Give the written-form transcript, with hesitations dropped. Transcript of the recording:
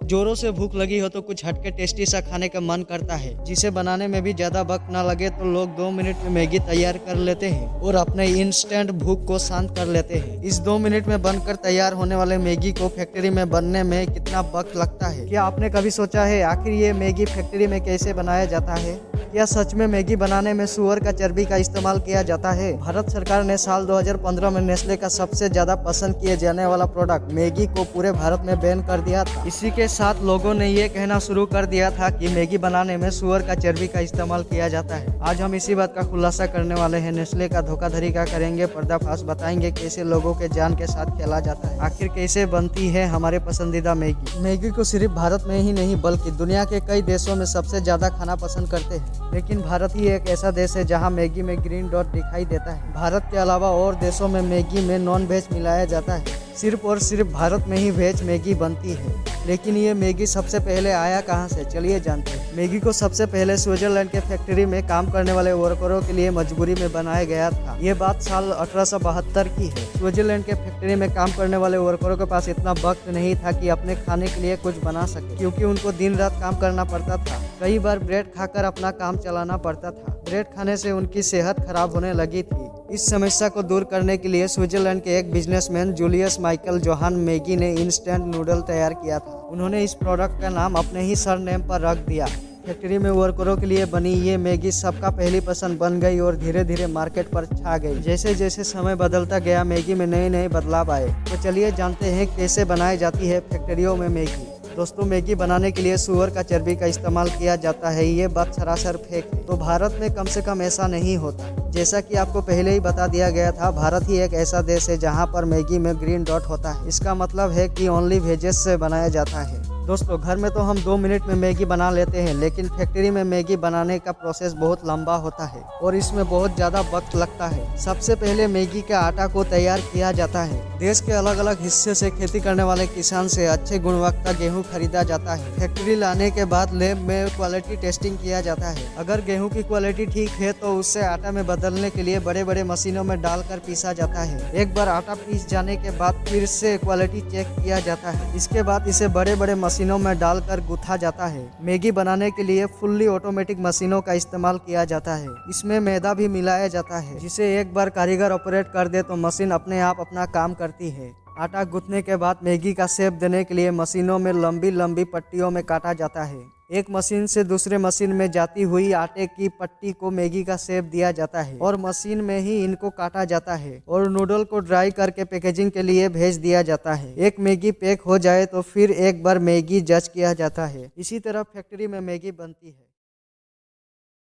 जोरों से भूख लगी हो तो कुछ हटके टेस्टी सा खाने का मन करता है, जिसे बनाने में भी ज्यादा वक्त ना लगे तो लोग 2 मिनट में मैगी तैयार कर लेते हैं और अपने इंस्टेंट भूख को शांत कर लेते हैं। इस 2 मिनट में बनकर तैयार होने वाले मैगी को फैक्ट्री में बनने में कितना वक्त लगता है? क्या आपने कभी सोचा है आखिर ये मैगी फैक्ट्री में कैसे बनाया जाता है? क्या सच में मैगी बनाने में सुअर का चर्बी का इस्तेमाल किया जाता है? भारत सरकार ने साल 2015 में नेस्ले का सबसे ज्यादा पसंद किए जाने वाला प्रोडक्ट मैगी को पूरे भारत में बैन कर दिया था। इसी के साथ लोगों ने ये कहना शुरू कर दिया था कि मैगी बनाने में सुअर का चर्बी का इस्तेमाल किया जाता है। आज हम इसी बात का खुलासा करने वाले हैं। नेस्ले का धोखाधड़ी का करेंगे पर्दाफाश, बताएंगे कैसे लोगों के जान के साथ खेला जाता है, आखिर कैसे बनती है हमारे पसंदीदा मैगी। मैगी को सिर्फ भारत में ही नहीं बल्कि दुनिया के कई देशों में सबसे ज्यादा खाना पसंद करते हैं, लेकिन भारत ही एक ऐसा देश है जहां मैगी में ग्रीन डॉट दिखाई देता है। भारत के अलावा और देशों में मैगी में नॉन वेज मिलाया जाता है, सिर्फ और सिर्फ भारत में ही वेज मैगी बनती है। लेकिन ये मैगी सबसे पहले आया कहां से, चलिए जानते हैं। मैगी को सबसे पहले स्विट्जरलैंड के फैक्ट्री में काम करने वाले वर्करों के लिए मजबूरी में बनाया गया था। ये बात साल 1872 की है। स्विट्जरलैंड के फैक्ट्री में काम करने वाले वर्करों के पास इतना वक्त नहीं था कि अपने खाने के लिए कुछ बना सके, क्योंकि उनको दिन रात काम करना पड़ता था। कई बार ब्रेड खाकर अपना काम चलाना पड़ता था। ब्रेड खाने से उनकी सेहत खराब होने लगी थी। इस समस्या को दूर करने के लिए स्विट्जरलैंड के एक businessman Julius Michael Johann Maggi ने इंस्टेंट नूडल तैयार किया था। उन्होंने इस प्रोडक्ट का नाम अपने ही सरनेम पर रख दिया। फैक्ट्री में वर्करों के लिए बनी ये मैगी सबका पहली पसंद बन गई और धीरे धीरे मार्केट पर छा गई। जैसे जैसे समय बदलता गया मैगी में नए नए बदलाव आए। तो चलिए जानते हैं कैसे बनाई जाती है फैक्ट्रियों में मैगी। दोस्तों, मैगी बनाने के लिए सुअर का चर्बी का इस्तेमाल किया जाता है, ये बात सरासर फेक है। तो भारत में कम से कम ऐसा नहीं होता। जैसा कि आपको पहले ही बता दिया गया था, भारत ही एक ऐसा देश है जहां पर मैगी में ग्रीन डॉट होता है। इसका मतलब है कि ओनली वेजेस से बनाया जाता है। दोस्तों, घर में तो हम 2 मिनट में मैगी बना लेते हैं, लेकिन फैक्ट्री में मैगी बनाने का प्रोसेस बहुत लंबा होता है और इसमें बहुत ज्यादा वक्त लगता है। सबसे पहले मैगी के आटा को तैयार किया जाता है। देश के अलग अलग हिस्से से खेती करने वाले किसान से अच्छे गुणवत्ता गेहूं खरीदा जाता है। फैक्ट्री लाने के बाद लैब में क्वालिटी टेस्टिंग किया जाता है। अगर गेहूं की क्वालिटी ठीक है तो उससे आटा में बदलने के लिए बड़े बड़े मशीनों में डालकर पीसा जाता है। एक बार आटा पीस जाने के बाद फिर से क्वालिटी चेक किया जाता है। इसके बाद इसे बड़े बड़े मशीनों में डालकर गूंथा जाता है। मैगी बनाने के लिए फुल्ली ऑटोमेटिक मशीनों का इस्तेमाल किया जाता है। इसमें मैदा भी मिलाया जाता है, जिसे एक बार कारीगर ऑपरेट कर दे तो मशीन अपने आप अपना काम करती है। आटा गूंथने के बाद मैगी का शेप देने के लिए मशीनों में लंबी लंबी पट्टियों में काटा जाता है। एक मशीन से दूसरे मशीन में जाती हुई आटे की पट्टी को मैगी का शेप दिया जाता है और मशीन में ही इनको काटा जाता है और नूडल को ड्राई करके पैकेजिंग के लिए भेज दिया जाता है। एक मैगी पैक हो जाए तो फिर एक बार मैगी जज किया जाता है। इसी तरह फैक्ट्री में मैगी बनती है।